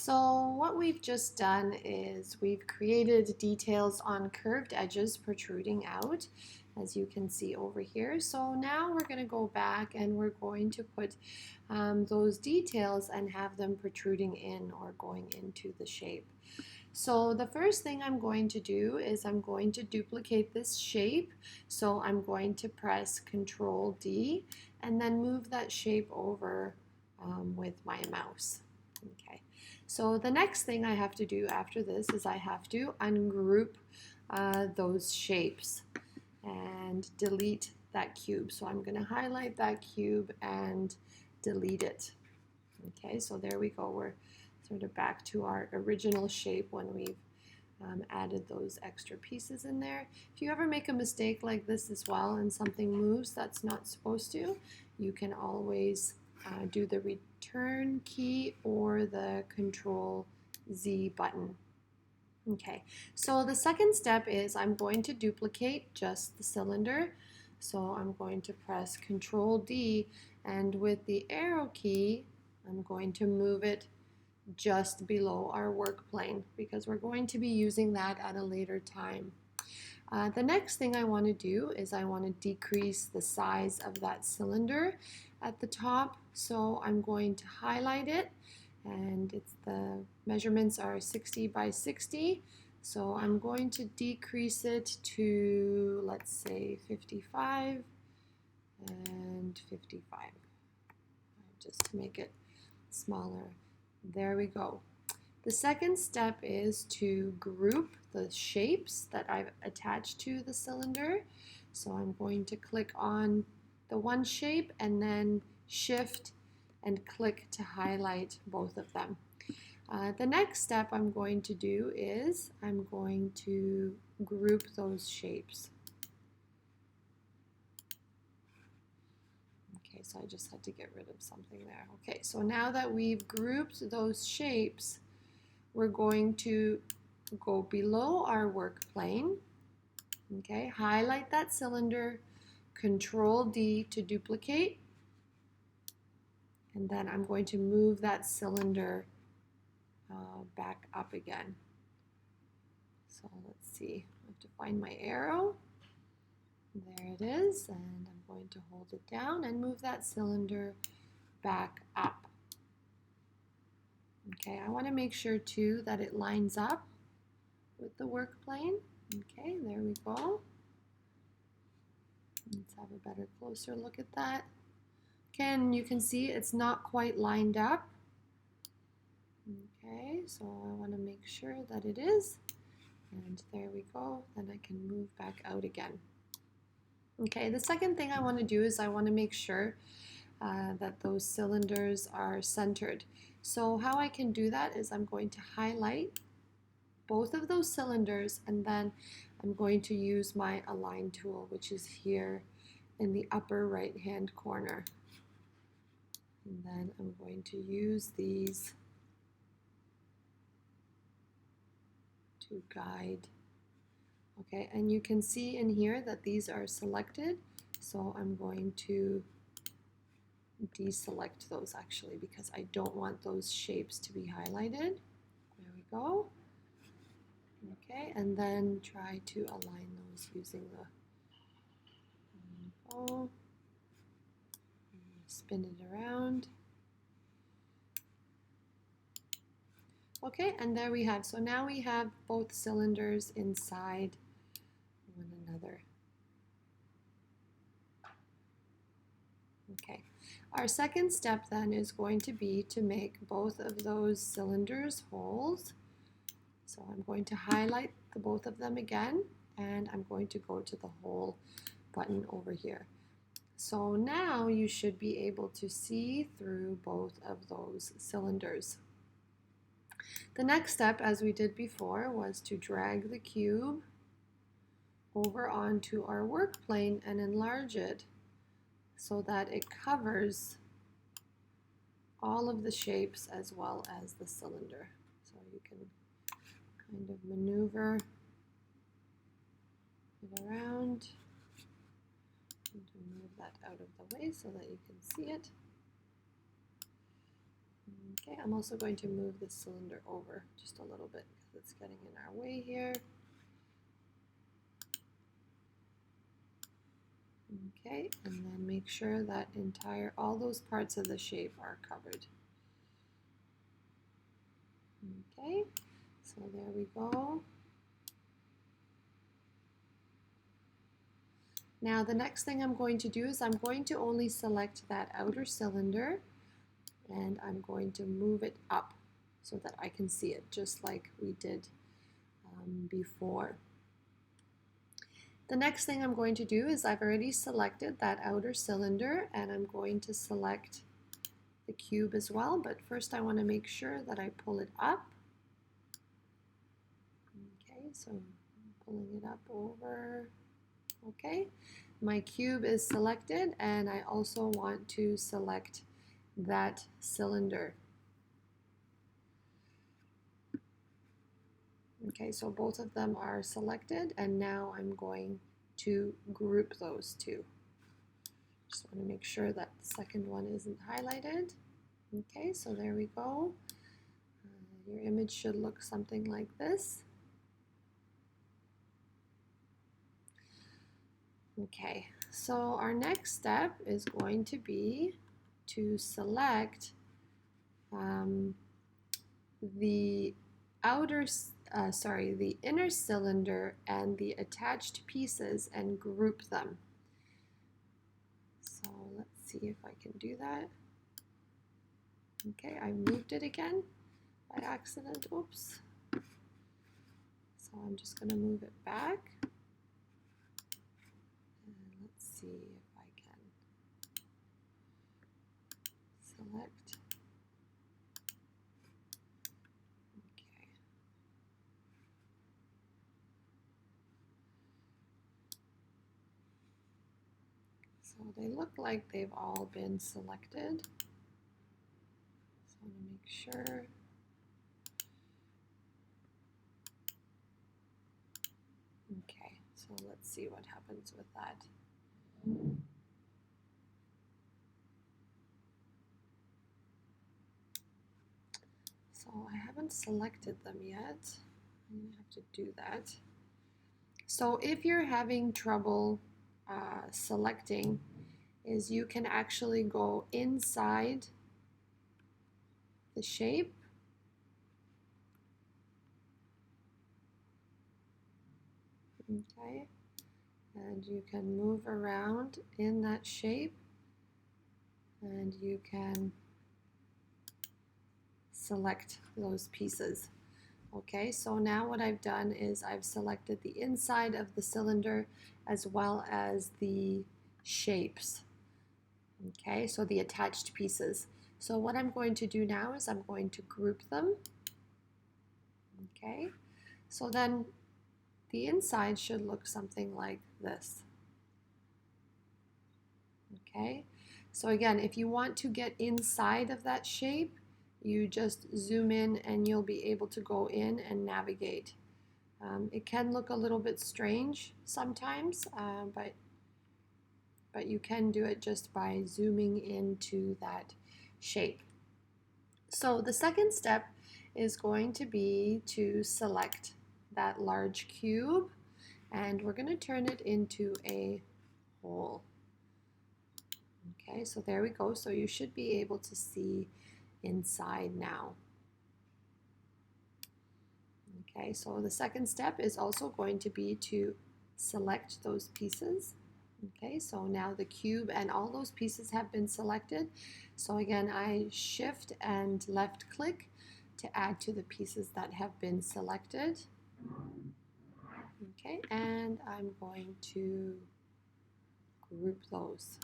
So what we've just done is we've created details on curved edges protruding out, as you can see over here. So now we're going to go back and we're going to put those details and have them protruding in or going into the shape. So the first thing I'm going to do is I'm going to duplicate this shape. So I'm going to press Control D and then move that shape over with my mouse. Okay, so the next thing I have to do after this is I have to ungroup those shapes and delete that cube. So I'm going to highlight that cube and delete it. Okay, so there we go. We're sort of back to our original shape when we've added those extra pieces in there. If you ever make a mistake like this as well and something moves that's not supposed to, you can always do the return key or the Control Z button. Okay, so the second step is I'm going to duplicate just the cylinder. So I'm going to press Control D, and with the arrow key, I'm going to move it just below our work plane because we're going to be using that at a later time. The next thing I want to do is I want to decrease the size of that cylinder at the top. So I'm going to highlight it, and the measurements are 60 by 60. So I'm going to decrease it to, let's say, 55 and 55, just to make it smaller. There we go. The second step is to group the shapes that I've attached to the cylinder. So I'm going to click on the one shape and then shift and click to highlight both of them. The next step I'm going to do is I'm going to group those shapes. Okay, so I just had to get rid of something there. Okay, so now that we've grouped those shapes, we're going to go below our work plane. Okay, highlight that cylinder, Control D to duplicate, and then I'm going to move that cylinder back up again. So let's see, I have to find my arrow. There it is, and I'm going to hold it down and move that cylinder back up. Okay, I want to make sure too that it lines up with the work plane. Okay, there we go. Let's have a better, closer look at that. Okay, and you can see it's not quite lined up. Okay, so I want to make sure that it is. And there we go. Then I can move back out again. Okay, the second thing I want to do is I want to make sure that those cylinders are centered. So how I can do that is I'm going to highlight both of those cylinders, and then I'm going to use my Align tool, which is here in the upper right hand corner. And then I'm going to use these to guide. Okay, and you can see in here that these are selected, so I'm going to deselect those actually because I don't want those shapes to be highlighted. There we go. Okay, and then try to align those using the ball. Spin it around. Okay, and there we have. So now we have both cylinders inside one another. Okay, our second step then is going to be to make both of those cylinders holes. So I'm going to highlight both of them again, and I'm going to go to the hole button over here. So now you should be able to see through both of those cylinders. The next step, as we did before, was to drag the cube over onto our work plane and enlarge it so that it covers all of the shapes as well as the cylinder. So you can kind of maneuver it around and to move that out of the way so that you can see it. Okay, I'm also going to move this cylinder over just a little bit because it's getting in our way here. Okay, and then make sure that all those parts of the shape are covered. Okay, so there we go. Now the next thing I'm going to do is I'm going to only select that outer cylinder and I'm going to move it up so that I can see it just like we did before. The next thing I'm going to do is I've already selected that outer cylinder and I'm going to select the cube as well, but first I want to make sure that I pull it up. Okay, so I'm pulling it up over. Okay, my cube is selected and I also want to select that cylinder. Okay, so both of them are selected and now I'm going to group those two. Just want to make sure that the second one isn't highlighted. Okay, so there we go. Your image should look something like this. Okay, so our next step is going to be to select the the inner cylinder and the attached pieces and group them. So let's see if I can do that. Okay, I moved it again by accident, oops. So I'm just going to move it back. And let's see if I can select. Okay. So they look like they've all been selected. So I'm going to make sure. Okay, so let's see what happens with that. So I haven't selected them yet. I'm going to have to do that. So if you're having trouble selecting, is you can actually go inside the shape. Okay, and you can move around in that shape and you can select those pieces. Okay, so now what I've done is I've selected the inside of the cylinder as well as the shapes. Okay, so the attached pieces. So what I'm going to do now is I'm going to group them. Okay, so then the inside should look something like this. Okay, so again, if you want to get inside of that shape, you just zoom in and you'll be able to go in and navigate. It can look a little bit strange sometimes, but you can do it just by zooming into that shape. So the second step is going to be to select that large cube and we're going to turn it into a hole. Okay, so there we go. So you should be able to see inside now. Okay, so the second step is also going to be to select those pieces. Okay, so now the cube and all those pieces have been selected. So again, I shift and left click to add to the pieces that have been selected. Okay, and I'm going to group those.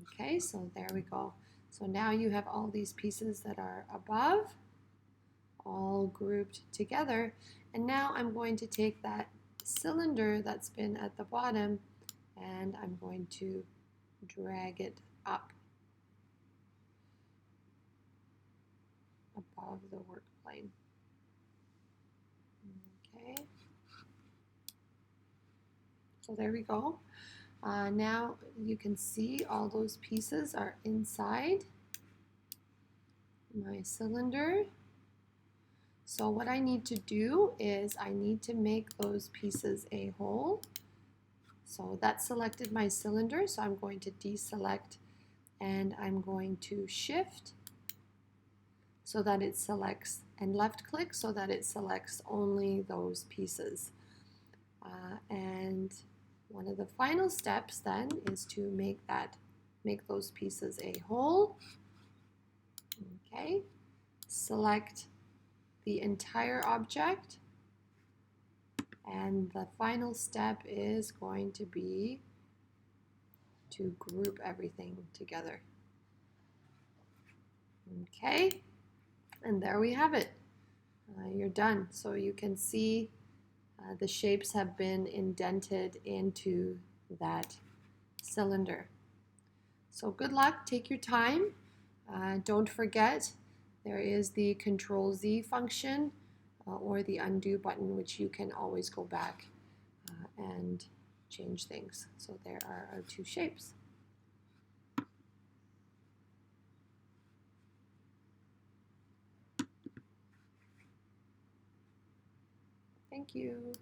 Okay, so there we go. So now you have all these pieces that are above, all grouped together. And now I'm going to take that cylinder that's been at the bottom and I'm going to drag it up above the work plane. Okay, so there we go. Now you can see all those pieces are inside my cylinder. So what I need to do is I need to make those pieces a hole. So that selected my cylinder, so I'm going to deselect and I'm going to shift so that it selects, and left click so that it selects only those pieces. And one of the final steps then is to make those pieces a hole. Okay, select the entire object, and the final step is going to be to group everything together. Okay, and there we have it. You're done. So you can see the shapes have been indented into that cylinder. So good luck, take your time. Don't forget, there is the Control Z function or the undo button, which you can always go back and change things. So there are our two shapes. Thank you.